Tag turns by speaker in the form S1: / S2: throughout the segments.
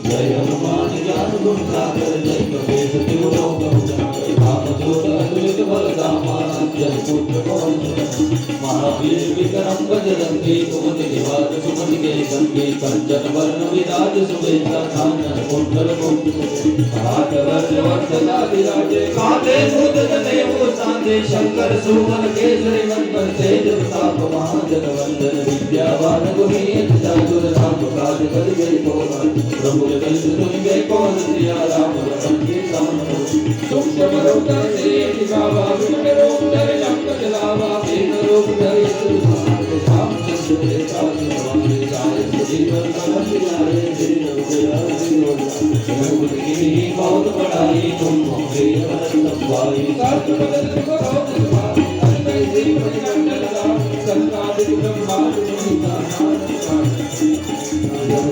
S1: जय हनुमान ज्ञान गुण सागर जय कपीश तिहु लोक उजागर राम दूत अतुलित बल धामा जय पुत्र पवन महावीर विक्रम बजरंगी कुमति निवार सुमति के संगी कंचन वर्ण विराज सुबेसा कानन कुंडल हाथ वज्र वत्सला विराजे कांधे मूत जनेऊ सांधे शंकर सुवन केसरी नंदन तेज प्रताप महाजगवंदन विद्यावान गुणी चातुर राम काज करिबे को प्रभु जगत सुनिबे को सिया राम रंगी समन सूक्ष्म रूप धरे बाबा विष्णु रूप धरे लंक जलावा तीन रूप धरे सुधार धाम चंद्र काज स्वामी जाय जीवन समझ जाए दिन उदय की बहुत बड़ाई तुम मोरे अनंत भाई सात बदल को रोज भाई अनंत जीव मंडल राम संतान ब्रह्मांड मुनिता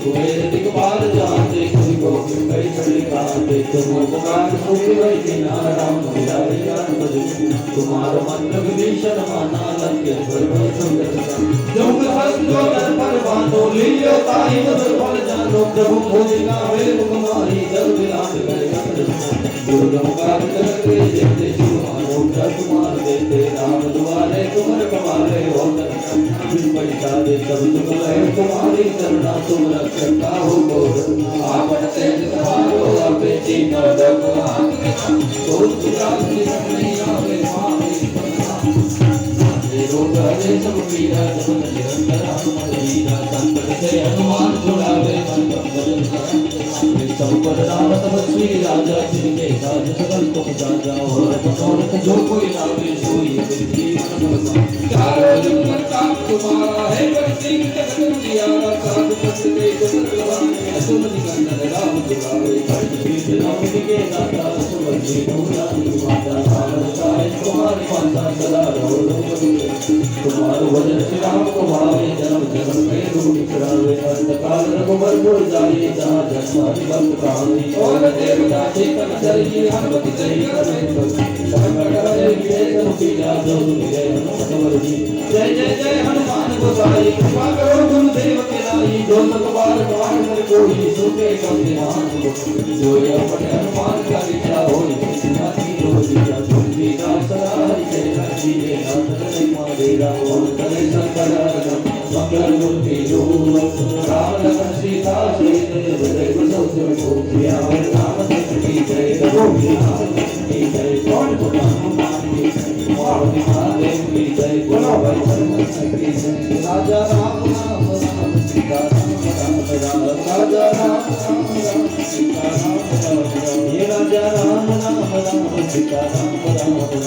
S1: मेरे दिगपाल जाते कोई को कई खड़े गाते तुम उपकार सुखी वही किना राम मिलाए ज्ञान बदल तुम्हारा मंत्र विभीषण माना लंके भरभर सुंदर जो हस्तो दर पर बांधो लियो ताई बदल फल जानो प्रभु खोजेगा वे कुमारी जब विलास करे दुर्गम काज करते देते तुम्हारो कुमार देते राम दुआरे तुमर कमाले हो पैसा दे सब तुम रहे तुम्हारी करुणा तुम रक्षता हो आपन तेज सवारो आपे तीनों लोग आगे बहुत पुराण नहीं आवे मारे रोग हरे सब पीरा जपन निरंतर हनुमान वीरा संकट से हनुमान छुड़ावे मन भजन सब पर राम तपस्वी राजा जिनके साज सकल तुम साजा और मनोरथ जो कोई लावे सोई जीवन भगवान चारों जुग काम तुम्हारा है पर सिंह जगत जियारा साधु संत के गुण लगाने असुर निकंदन राम दुलारे खंड पीठ राम के दाता सुभद्री नूरानी माता सागर साय तुम्हारी माता सदा रहो तुम्हारो वजन श्री राम को भावे जन्म जन्म के रूप करावे अंत काल रघुबर पुर जाए जहाँ जन्मारी भक्त कहानी और देवता चेतन चरिए हनुमति जय करे जय जय जय हनुमान गोसाई कृपा करो गुरु देव के लाई जो सत बार बार कर कोई सुखे कभी मान जो अपन हनुमान का इच्छा होई नाथी रोजिया सुखी राम सदा हरि जय राजी रे नाथ नहीं मारेगा और करे संकट मंगल मूर्ति जो राम लखन सीता सहित हृदय बसो सिर को किया और नाम की जय रघुवीर की जय कौन पुराण मानी और महादेव की जय बोलो भाई की जय राजा राम नाम राम सीता राम राम राम राजा राम राम राम सीता राम राम ये राजा राम नाम राम सीता राम राम